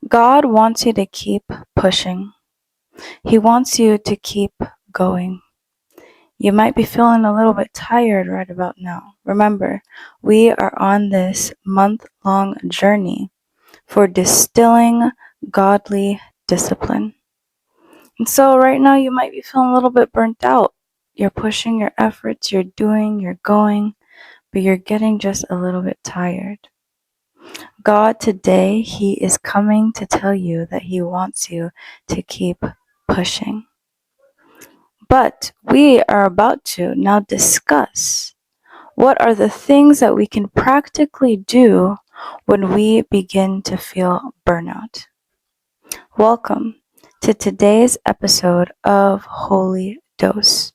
God wants you to keep pushing. He wants you to keep going. You might be feeling a little bit tired right about now. Remember, we are on this month-long journey for distilling godly discipline. And so right now you might be feeling a little bit burnt out. You're pushing your efforts, you're doing, you're going, but you're getting just a little bit tired. God today, He is coming to tell you that He wants you to keep pushing. But we are about to now discuss what are the things that we can practically do when we begin to feel burnout. Welcome to today's episode of Holy Dose.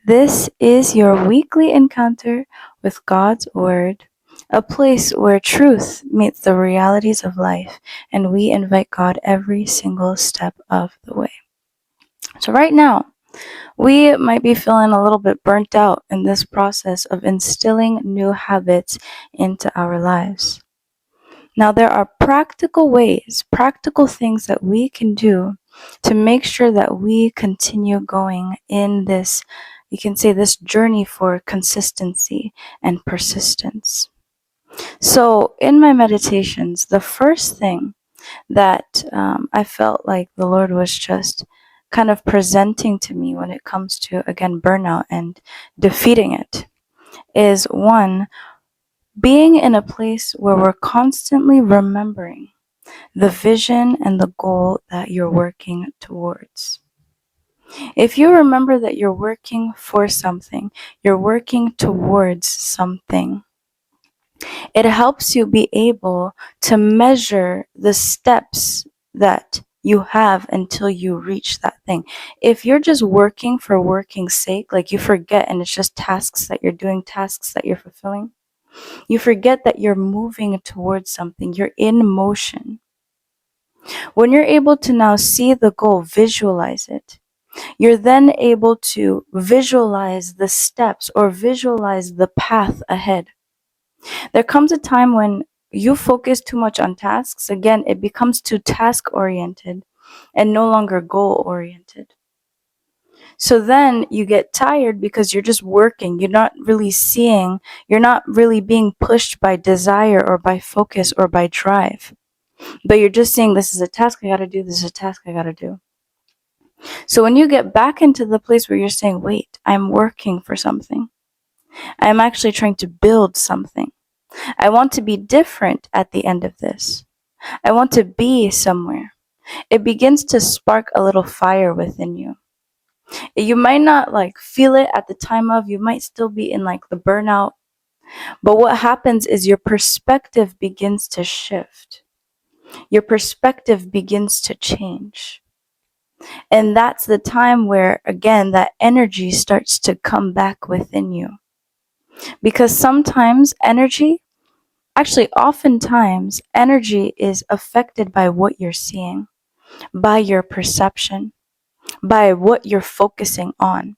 This is your weekly encounter with God's Word, a place where truth meets the realities of life, and we invite God every single step of the way. So right now, we might be feeling a little bit burnt out in this process of instilling new habits into our lives. Now, there are practical ways, practical things that we can do to make sure that we continue going in this, you can say, this journey for consistency and persistence. So, in my meditations, the first thing that I felt like the Lord was just kind of presenting to me when it comes to, again, burnout and defeating it is one, being in a place where we're constantly remembering the vision and the goal that you're working towards. If you remember that you're working for something, you're working towards something, it helps you be able to measure the steps that you have until you reach that thing. If you're just working for working's sake, like you forget and it's just tasks that you're doing, tasks that you're fulfilling, you forget that you're moving towards something, you're in motion. When you're able to now see the goal, visualize it, you're then able to visualize the steps or visualize the path ahead. There comes a time when you focus too much on tasks. Again, it becomes too task oriented and no longer goal oriented. So then you get tired because you're just working. You're not really seeing, you're not really being pushed by desire or by focus or by drive. But you're just saying, this is a task I gotta do, this is a task I gotta do. So when you get back into the place where you're saying, wait, I'm working for something, I'm actually trying to build something, I want to be different at the end of this, I want to be somewhere, it begins to spark a little fire within you. You might not like feel it at the time of, you might still be in like the burnout, but what happens is your perspective begins to shift. Your perspective begins to change. And that's the time where, again, that energy starts to come back within you. Because sometimes energy, actually, oftentimes, energy is affected by what you're seeing, by your perception, by what you're focusing on.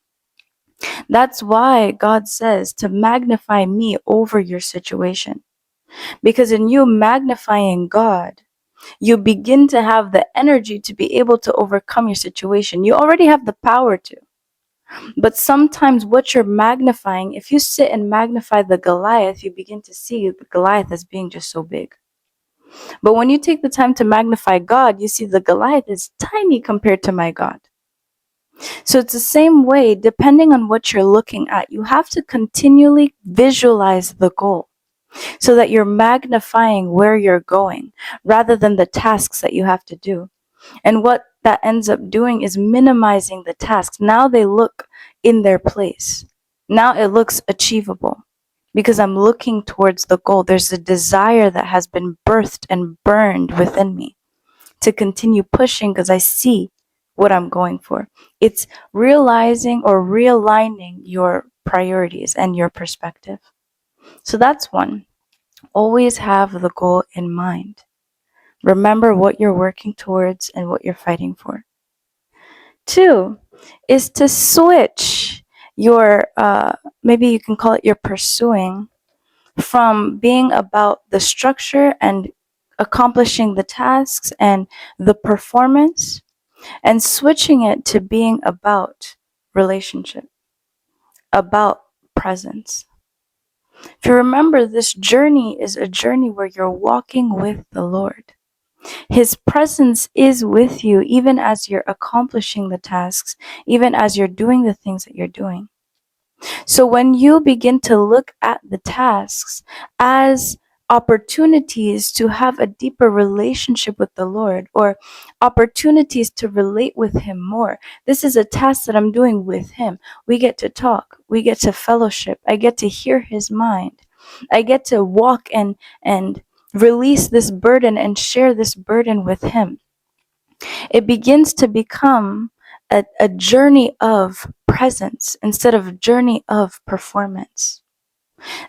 That's why God says to magnify me over your situation. Because in you magnifying God, you begin to have the energy to be able to overcome your situation. You already have the power to. But sometimes what you're magnifying, if you sit and magnify the Goliath, you begin to see the Goliath as being just so big. But when you take the time to magnify God, you see the Goliath is tiny compared to my God. So it's the same way, depending on what you're looking at, you have to continually visualize the goal so that you're magnifying where you're going rather than the tasks that you have to do. And what that ends up doing is minimizing the tasks. Now they look in their place. Now it looks achievable because I'm looking towards the goal. There's a desire that has been birthed and burned within me to continue pushing because I see what I'm going for. It's realizing or realigning your priorities and your perspective. So that's one. Always have the goal in mind. Remember what you're working towards and what you're fighting for. Two is to switch your, maybe you can call it your pursuing, from being about the structure and accomplishing the tasks and the performance, and switching it to being about relationship, about presence. If you remember, this journey is a journey where you're walking with the Lord. His presence is with you even as you're accomplishing the tasks, even as you're doing the things that you're doing. So when you begin to look at the tasks as opportunities to have a deeper relationship with the Lord, or opportunities to relate with Him more, this is a task that I'm doing with Him. We get to talk, we get to fellowship, I get to hear His mind, I get to walk and release this burden and share this burden with Him. It begins to become a journey of presence instead of a journey of performance.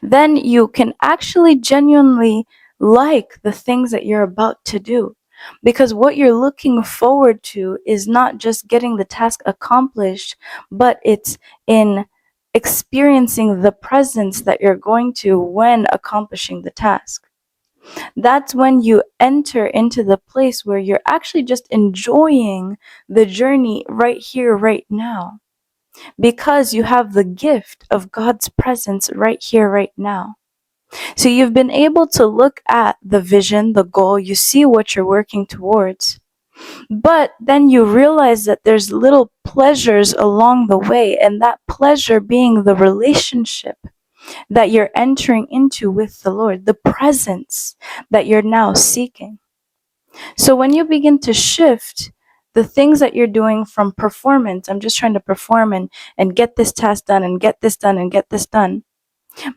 Then you can actually genuinely like the things that you're about to do, because what you're looking forward to is not just getting the task accomplished, but it's in experiencing the presence that you're going to when accomplishing the task. That's when you enter into the place where you're actually just enjoying the journey right here, right now, because you have the gift of God's presence right here, right now. So you've been able to look at the vision, the goal, you see what you're working towards, but then you realize that there's little pleasures along the way, and that pleasure being the relationship that you're entering into with the Lord, the presence that you're now seeking. So when you begin to shift the things that you're doing from performance, I'm just trying to perform and get this task done and get this done and get this done,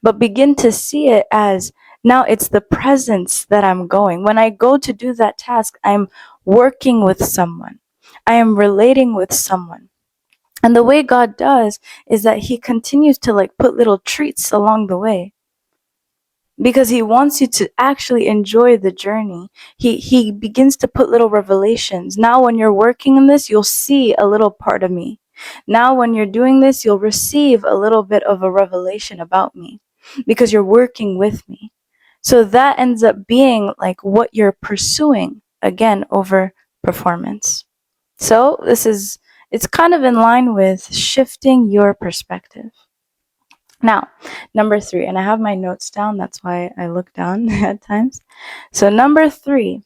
but begin to see it as, now it's the presence that I'm going. When I go to do that task, I'm working with someone, I am relating with someone. And the way God does is that He continues to like put little treats along the way, because He wants you to actually enjoy the journey. He begins to put little revelations. Now when you're working in this, you'll see a little part of me. Now when you're doing this, you'll receive a little bit of a revelation about me, because you're working with me. So that ends up being like what you're pursuing, again, over performance. So it's kind of in line with shifting your perspective. Now, number 3, and I have my notes down, that's why I look down at times. So number 3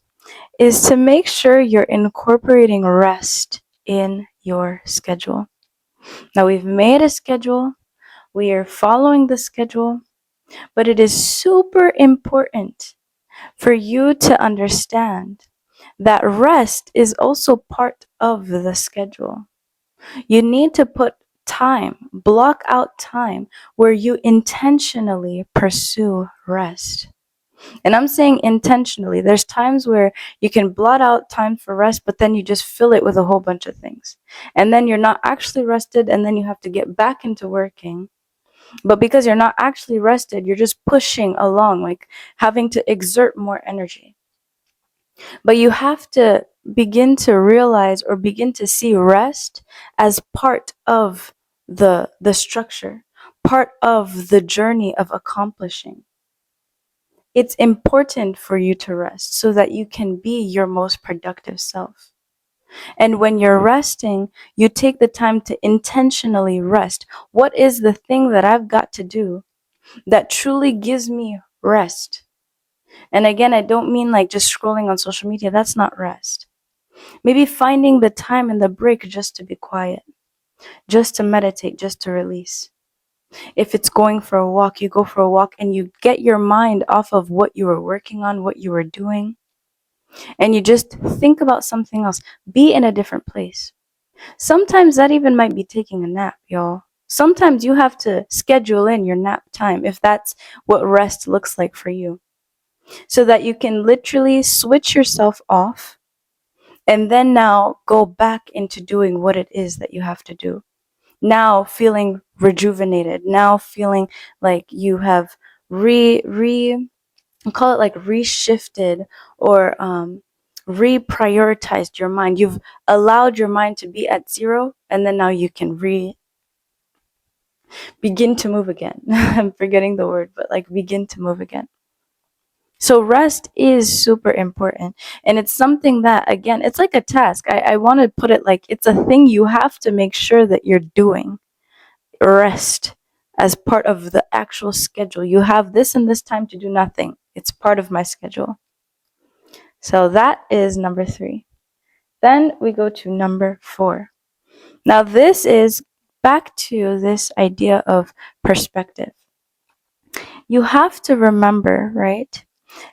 is to make sure you're incorporating rest in your schedule. Now, we've made a schedule, we are following the schedule, but it is super important for you to understand that rest is also part of the schedule. You need to put time, block out time where you intentionally pursue rest. And I'm saying intentionally. There's times where you can blot out time for rest, but then you just fill it with a whole bunch of things. And then you're not actually rested, and then you have to get back into working. But because you're not actually rested, you're just pushing along, like having to exert more energy. But you have to begin to realize or begin to see rest as part of the structure, part of the journey of accomplishing. It's important for you to rest so that you can be your most productive self. And when you're resting, you take the time to intentionally rest. What is the thing that I've got to do that truly gives me rest? And again, I don't mean like just scrolling on social media. That's not rest. Maybe finding the time in the break just to be quiet, just to meditate, just to release. If it's going for a walk, you go for a walk and you get your mind off of what you were working on, what you were doing, and you just think about something else. Be in a different place. Sometimes that even might be taking a nap, y'all. Sometimes you have to schedule in your nap time if that's what rest looks like for you, so that you can literally switch yourself off and then now go back into doing what it is that you have to do. Now feeling rejuvenated, now feeling like you have call it like reshifted or reprioritized your mind. You've allowed your mind to be at 0, and then now you can begin to move again. I'm forgetting the word, but like begin to move again. So rest is super important. And it's something that, again, it's like a task. I want to put it like it's a thing you have to make sure that you're doing. Rest as part of the actual schedule. You have this and this time to do nothing. It's part of my schedule. So that is number 3. Then we go to number 4. Now this is back to this idea of perspective. You have to remember, right?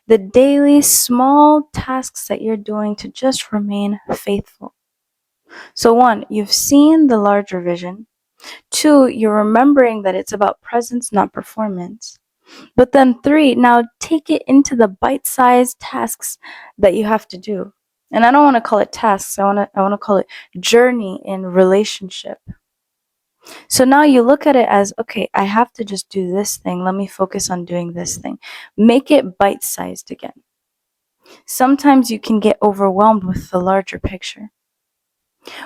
The daily small tasks that you're doing to just remain faithful. So 1, you've seen the larger vision. 2, you're remembering that it's about presence, not performance. But then 3, now take it into the bite-sized tasks that you have to do. And I don't want to call it tasks. I want to call it journey in relationship. So now you look at it as, okay, I have to just do this thing. Let me focus on doing this thing. Make it bite-sized again. Sometimes you can get overwhelmed with the larger picture.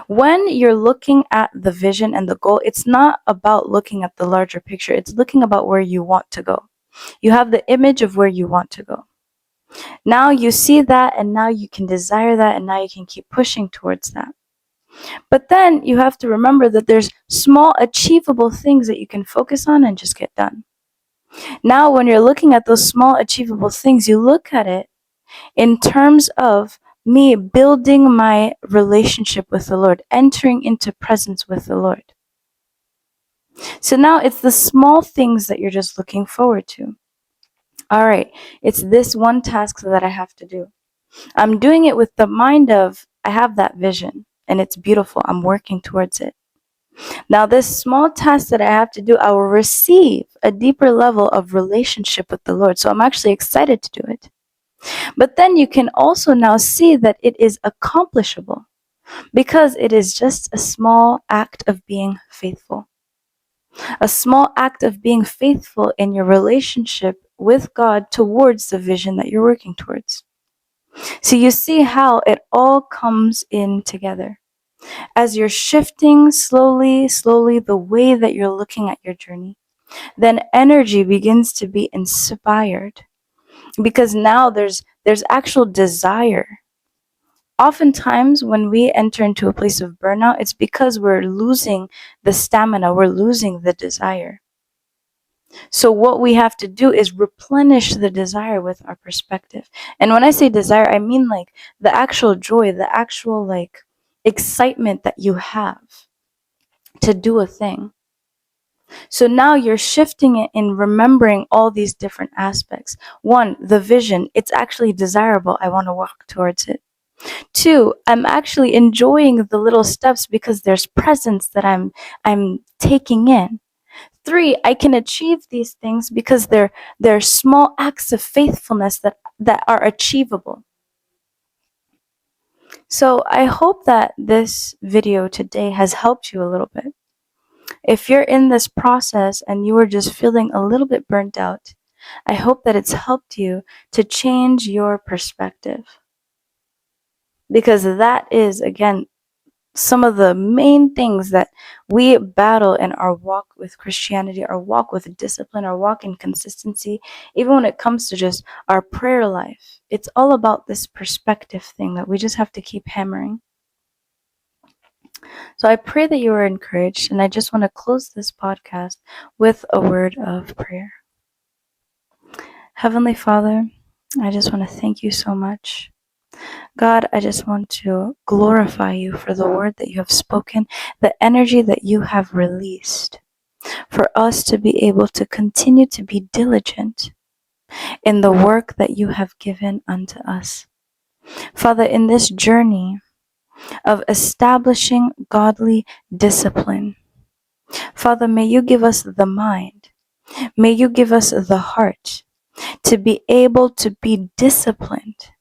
When you're looking at the vision and the goal, it's not about looking at the larger picture. It's looking about where you want to go. You have the image of where you want to go. Now you see that, and now you can desire that, and now you can keep pushing towards that. But then you have to remember that there's small achievable things that you can focus on and just get done. Now, when you're looking at those small achievable things, you look at it in terms of me building my relationship with the Lord, entering into presence with the Lord. So now it's the small things that you're just looking forward to. All right, it's this one task that I have to do. I'm doing it with the mind of, I have that vision and it's beautiful. I'm working towards it. Now, this small task that I have to do, I will receive a deeper level of relationship with the Lord. So I'm actually excited to do it. But then you can also now see that it is accomplishable because it is just a small act of being faithful. A small act of being faithful in your relationship with God towards the vision that you're working towards. So you see how it all comes in together. As you're shifting slowly the way that you're looking at your journey, then energy begins to be inspired because now there's actual desire. Oftentimes when we enter into a place of burnout, it's because we're losing the stamina, we're losing the desire. So what we have to do is replenish the desire with our perspective. And when I say desire, I mean like the actual joy, the actual like excitement that you have to do a thing. So now you're shifting it in remembering all these different aspects. 1, the vision, it's actually desirable. I want to walk towards it. 2, I'm actually enjoying the little steps because there's presence that I'm taking in. 3, I can achieve these things because they're small acts of faithfulness that are achievable. So I hope that this video today has helped you a little bit. If you're in this process and you are just feeling a little bit burnt out, I hope that it's helped you to change your perspective. Because that is, again, some of the main things that we battle in our walk with Christianity, our walk with discipline, our walk in consistency, even when it comes to just our prayer life. It's all about this perspective thing that we just have to keep hammering. So I pray that you are encouraged, and I just want to close this podcast with a word of prayer. Heavenly Father, I just want to thank you so much. God, I just want to glorify you for the word that you have spoken, the energy that you have released, for us to be able to continue to be diligent in the work that you have given unto us. Father, in this journey of establishing godly discipline, Father, may you give us the mind, may you give us the heart to be able to be disciplined,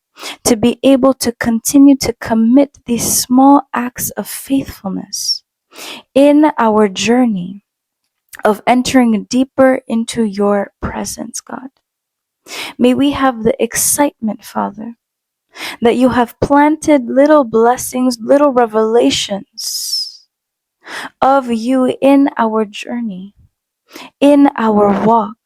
to be able to continue to commit these small acts of faithfulness in our journey of entering deeper into your presence, God. May we have the excitement, Father, that you have planted little blessings, little revelations of you in our journey, in our walk.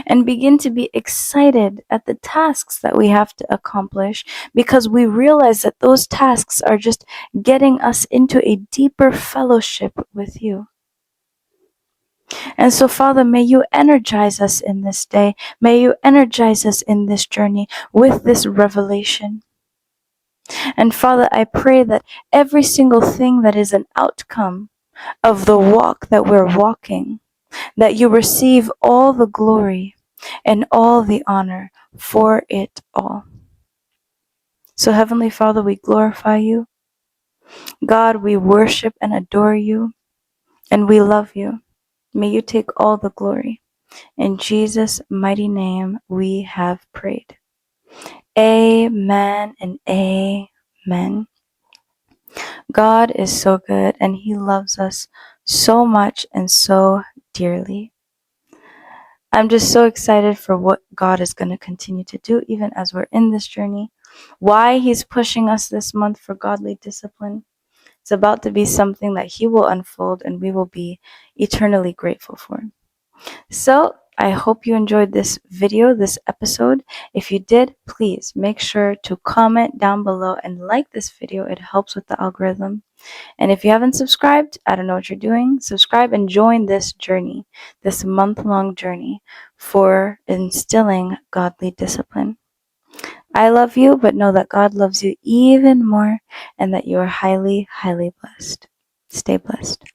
and begin to be excited at the tasks that we have to accomplish, because we realize that those tasks are just getting us into a deeper fellowship with you. And so, Father, may you energize us in this day. May you energize us in this journey with this revelation. And Father, I pray that every single thing that is an outcome of the walk that we're walking, that you receive all the glory and all the honor for it all. So, Heavenly Father, we glorify you. God, we worship and adore you, and we love you. May you take all the glory. In Jesus' mighty name, we have prayed. Amen and amen. God is so good, and He loves us so much and so dearly. I'm just so excited for what God is going to continue to do, even as we're in this journey. Why He's pushing us this month for godly discipline. It's about to be something that He will unfold, and we will be eternally grateful for. So I hope you enjoyed this video, this episode. If you did, please make sure to comment down below and like this video. It helps with the algorithm. And if you haven't subscribed, I don't know what you're doing. Subscribe and join this journey, this month-long journey for instilling godly discipline. I love you, but know that God loves you even more, and that you are highly, highly blessed. Stay blessed.